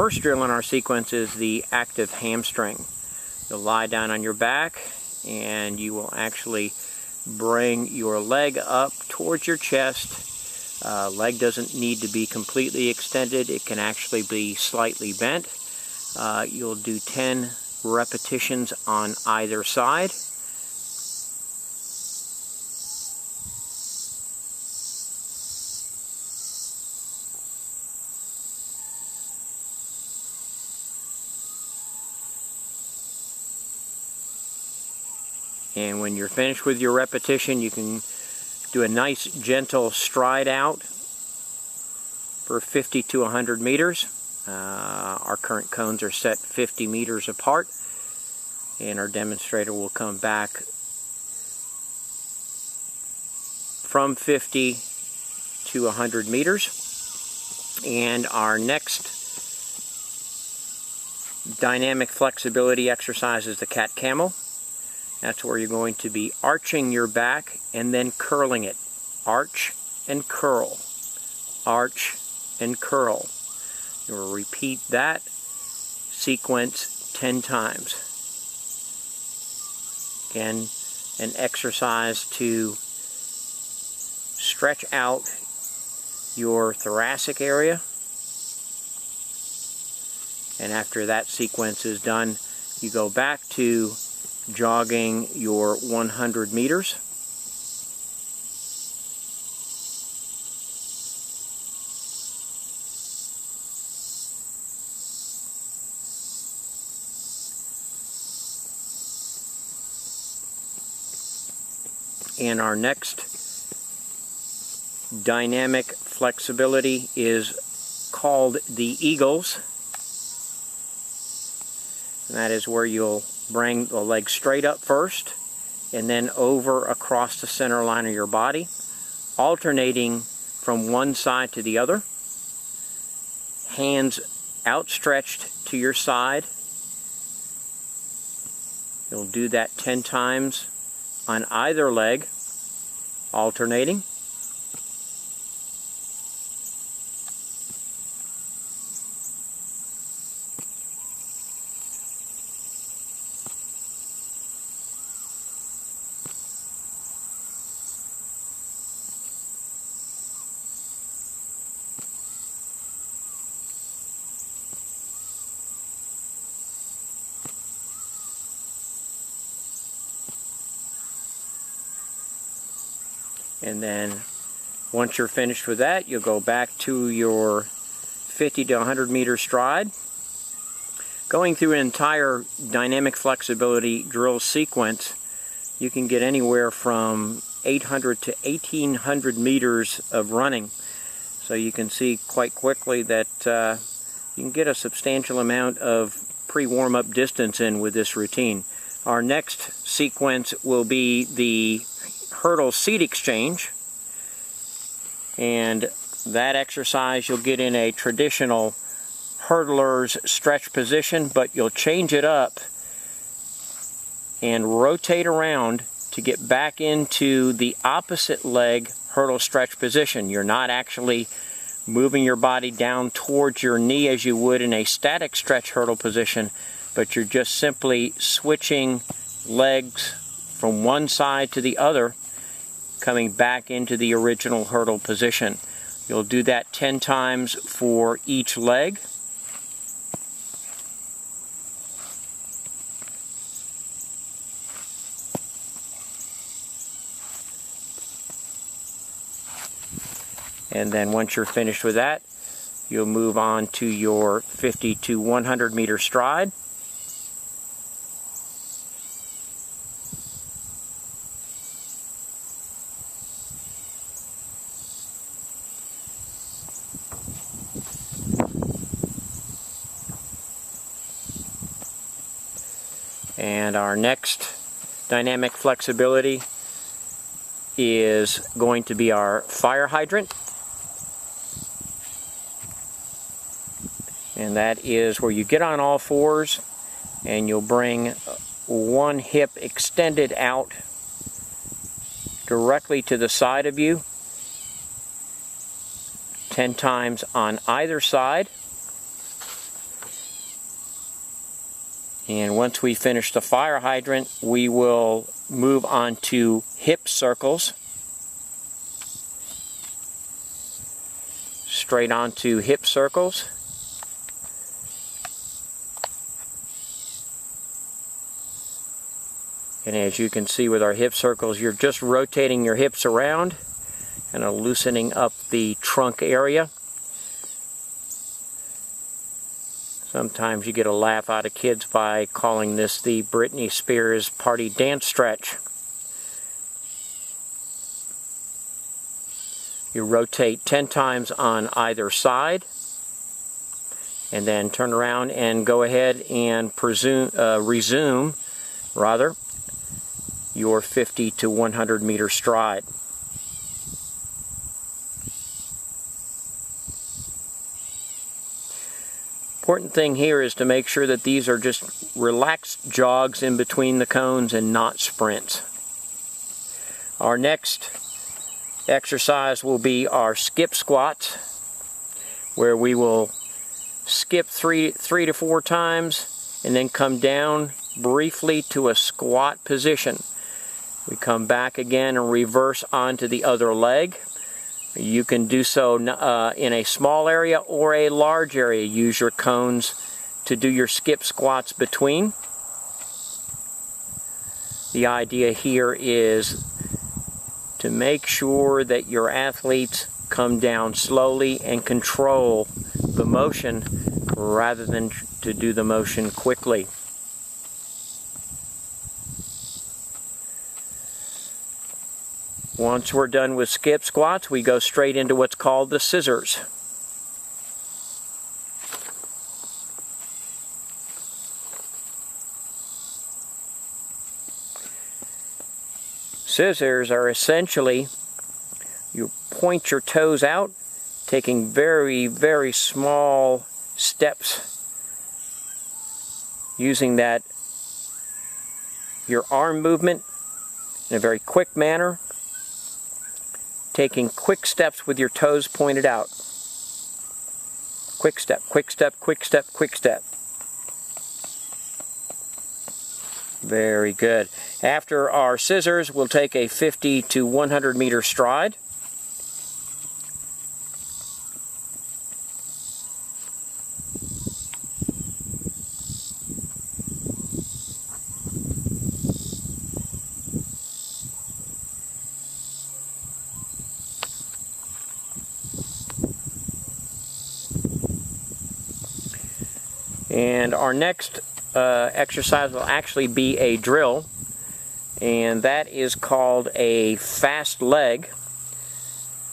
first drill in our sequence is the active hamstring. You'll lie down on your back and you will actually bring your leg up towards your chest. Leg doesn't need to be completely extended. It can actually be slightly bent. You'll do 10 repetitions on either side. And when you're finished with your repetition, you can do a nice gentle stride out for 50 to 100 meters. Our current cones are set 50 meters apart, and our demonstrator will come back from 50 to 100 meters. And our next dynamic flexibility exercise is the cat camel. That's where you're going to be arching your back and then curling it. Arch and curl. Arch and curl. You'll repeat that sequence 10 times. Again, an exercise to stretch out your thoracic area. And after that sequence is done, you go back to jogging your 100 meters. And our next dynamic flexibility is called the Eagles. And that is where you'll bring the leg straight up first and then over across the center line of your body, alternating from one side to the other. Hands outstretched to your side. You'll do that 10 times on either leg, alternating. And then once you're finished with that, you'll go back to your 50 to 100 meter stride. Going through an entire dynamic flexibility drill sequence, you can get anywhere from 800 to 1800 meters of running. So you can see quite quickly that you can get a substantial amount of pre-warm-up distance in with this routine. Our next sequence will be the hurdle seat exchange, and that exercise you'll get in a traditional hurdler's stretch position, but you'll change it up and rotate around to get back into the opposite leg hurdle stretch position. You're not actually moving your body down towards your knee as you would in a static stretch hurdle position, but you're just simply switching legs from one side to the other, coming back into the original hurdle position. You'll do that 10 times for each leg. And then once you're finished with that, you'll move on to your 50 to 100 meter stride. And our next dynamic flexibility is going to be our fire hydrant. And that is where you get on all fours and you'll bring one hip extended out directly to the side of you, 10 times on either side. And once we finish the fire hydrant, we will move on to hip circles. Straight onto hip circles. And as you can see with our hip circles, you're just rotating your hips around and loosening up the trunk area. Sometimes you get a laugh out of kids by calling this the Britney Spears party dance stretch. You rotate 10 times on either side, and then turn around and go ahead and resume your 50 to 100 meter stride. Important thing here is to make sure that these are just relaxed jogs in between the cones and not sprints. Our next exercise will be our skip squats, where we will skip three to four times and then come down briefly to a squat position. We come back again and reverse onto the other leg. You can do so in a small area or a large area. Use your cones to do your skip squats between. The idea here is to make sure that your athletes come down slowly and control the motion rather than to do the motion quickly. Once we're done with skip squats, we go straight into what's called the scissors. Scissors are essentially, you point your toes out, taking very, very small steps, using your arm movement in a very quick manner, taking quick steps with your toes pointed out. Quick step, quick step, quick step, quick step. Very good. After our scissors, we'll take a 50 to 100 meter stride. And our next exercise will actually be a drill, and that is called a fast leg.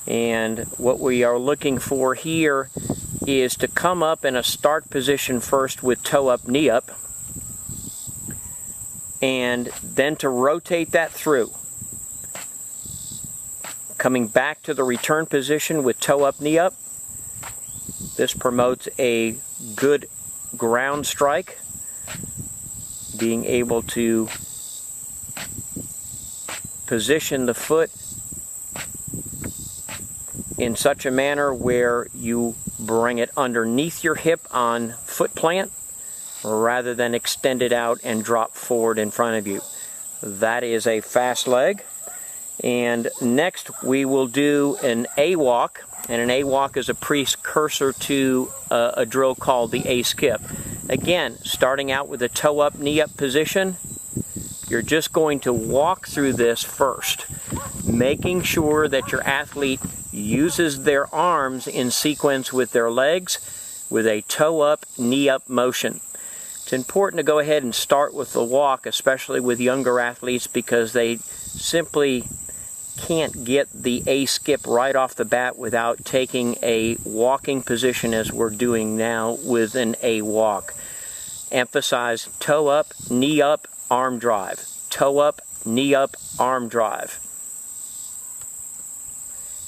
And what we are looking for here is to come up in a start position first with toe up, knee up, and then to rotate that through. Coming back to the return position with toe up, knee up. This promotes a good ground strike, being able to position the foot in such a manner where you bring it underneath your hip on foot plant rather than extend it out and drop forward in front of you. That is a fast leg. And next we will do an A walk, and an A walk is a precursor to a drill called the A skip. Again, starting out with a toe up, knee up position, you're just going to walk through this first, making sure that your athlete uses their arms in sequence with their legs with a toe up, knee up motion. It's important to go ahead and start with the walk, especially with younger athletes, because they simply can't get the A skip right off the bat without taking a walking position as we're doing now with an A walk. Emphasize toe up, knee up, arm drive. Toe up, knee up, arm drive.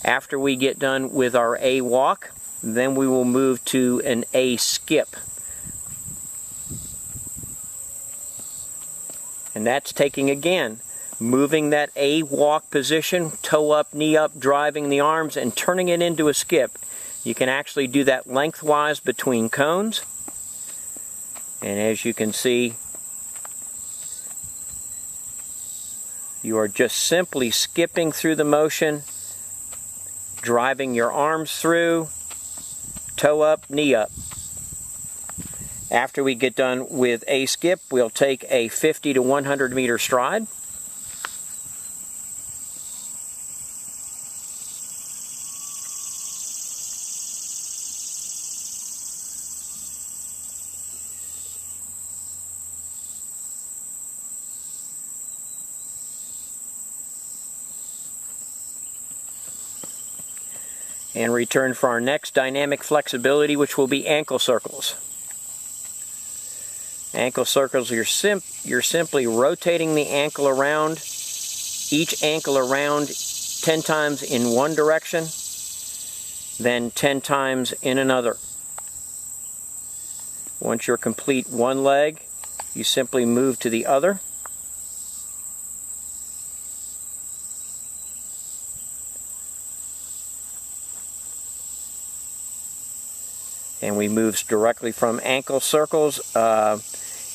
After we get done with our A walk, then we will move to an A skip. And that's taking, again, moving that A walk position, toe up, knee up, driving the arms, and turning it into a skip. You can actually do that lengthwise between cones. And as you can see, You are just simply skipping through the motion, driving your arms through, toe up, knee up. After we get done with a skip, we'll take a 50 to 100 meter stride. And return for our next dynamic flexibility, which will be ankle circles. Ankle circles, you're simply rotating the ankle around, each ankle around 10 times in one direction, then 10 times in another. Once you're complete one leg, you simply move to the other. And we move directly from ankle circles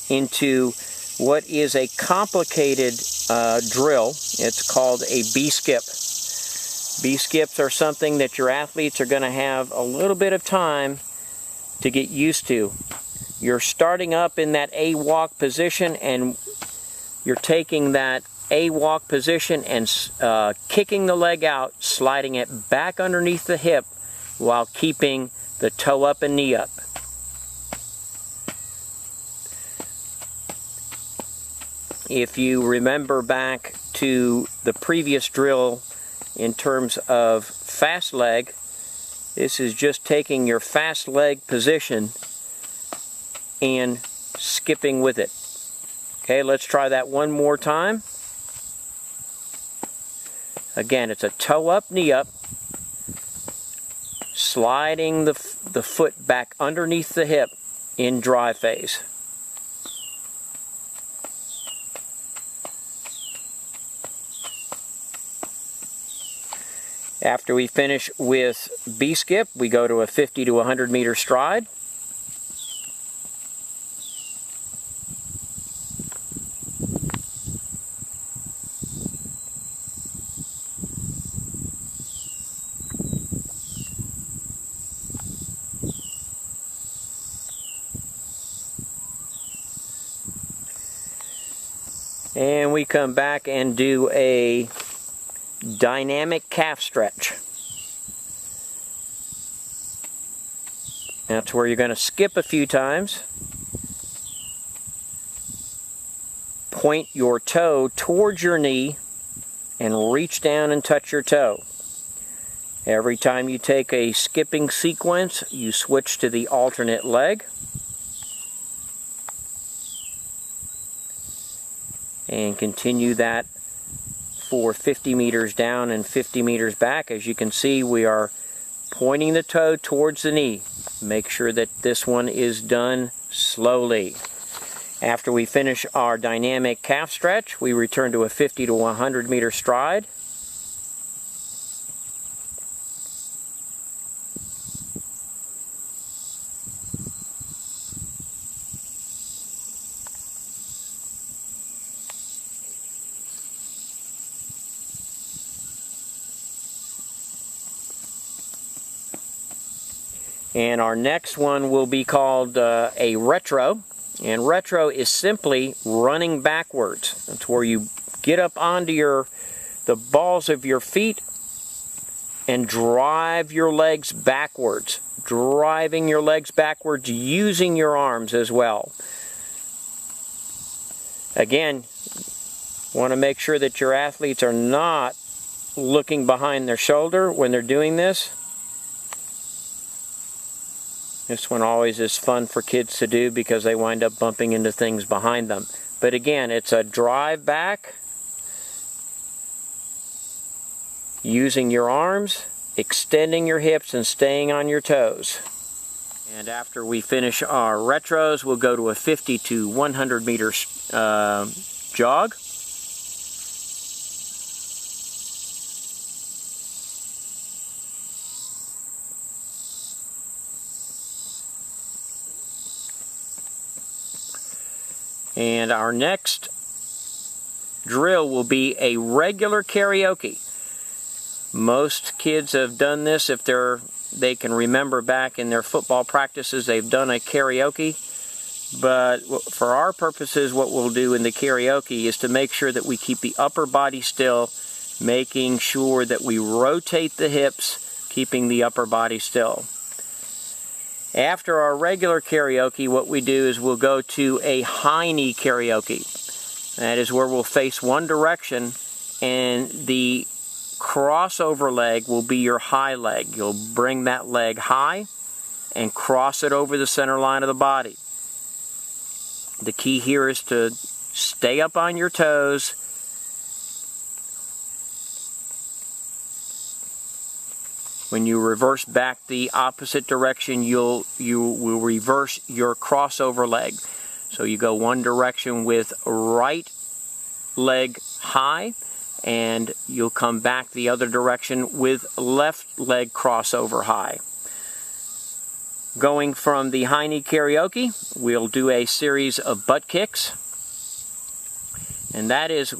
into what is a complicated drill. It's called a B-skip. B-skips are something that your athletes are going to have a little bit of time to get used to. You're starting up in that A-walk position, and you're taking that A-walk position and kicking the leg out, sliding it back underneath the hip while keeping the toe up and knee up. If you remember back to the previous drill in terms of fast leg, this is just taking your fast leg position and skipping with it. Okay, let's try that one more time. Again, it's a toe up, knee up, sliding the foot back underneath the hip in drive phase. After we finish with B-skip, we go to a 50 to 100 meter stride. And we come back and do a dynamic calf stretch. That's where you're going to skip a few times. Point your toe towards your knee and reach down and touch your toe. Every time you take a skipping sequence, you switch to the alternate leg. And continue that for 50 meters down and 50 meters back. As you can see, we are pointing the toe towards the knee. Make sure that this one is done slowly. After we finish our dynamic calf stretch, we return to a 50 to 100 meter stride. And our next one will be called a retro. And retro is simply running backwards. That's where you get up onto the balls of your feet and drive your legs backwards. Driving your legs backwards using your arms as well. Again, want to make sure that your athletes are not looking behind their shoulder when they're doing this. This one always is fun for kids to do because they wind up bumping into things behind them. But again, it's a drive back, using your arms, extending your hips, and staying on your toes. And after we finish our retros, we'll go to a 50 to 100 meter jog. And our next drill will be a regular karaoke. Most kids have done this if they can remember back in their football practices they've done a karaoke. But for our purposes, what we'll do in the karaoke is to make sure that we keep the upper body still, making sure that we rotate the hips, keeping the upper body still. After our regular karaoke, what we do is we'll go to a high knee karaoke. That is where we'll face one direction, and the crossover leg will be your high leg. You'll bring that leg high and cross it over the center line of the body. The key here is to stay up on your toes. When you reverse back the opposite direction, you will reverse your crossover leg. So you go one direction with right leg high, and you'll come back the other direction with left leg crossover high. Going from the high knee karaoke, we'll do a series of butt kicks. And that is,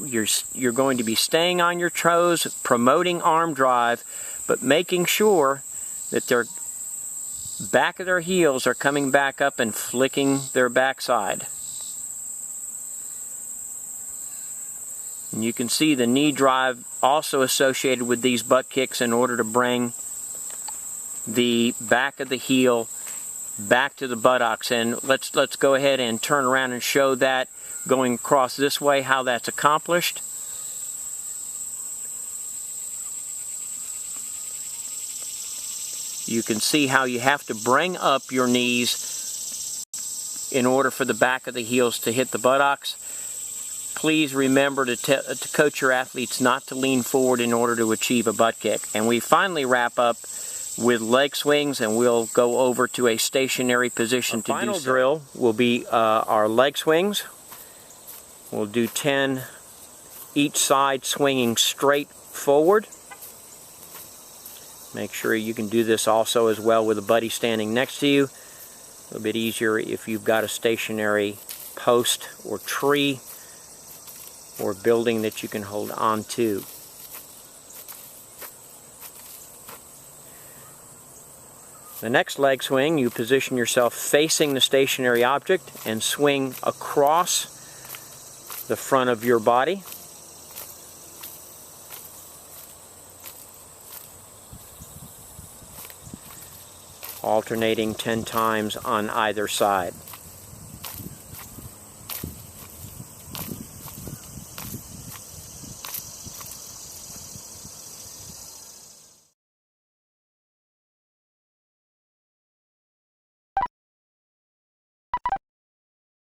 you're going to be staying on your toes, promoting arm drive, but making sure that their back of their heels are coming back up and flicking their backside. And you can see the knee drive also associated with these butt kicks in order to bring the back of the heel back to the buttocks. And let's go ahead and turn around and show that going across this way, how that's accomplished. You can see how you have to bring up your knees in order for the back of the heels to hit the buttocks. Please remember to coach your athletes not to lean forward in order to achieve a butt kick. And we finally wrap up with leg swings, and we'll go over to a stationary position to do so. Final drill will be our leg swings. We'll do 10 each side, swinging straight forward. Make sure you can do this also as well with a buddy standing next to you. A little bit easier if you've got a stationary post or tree or building that you can hold on to. The next leg swing, you position yourself facing the stationary object and swing across the front of your body. Alternating 10 times on either side.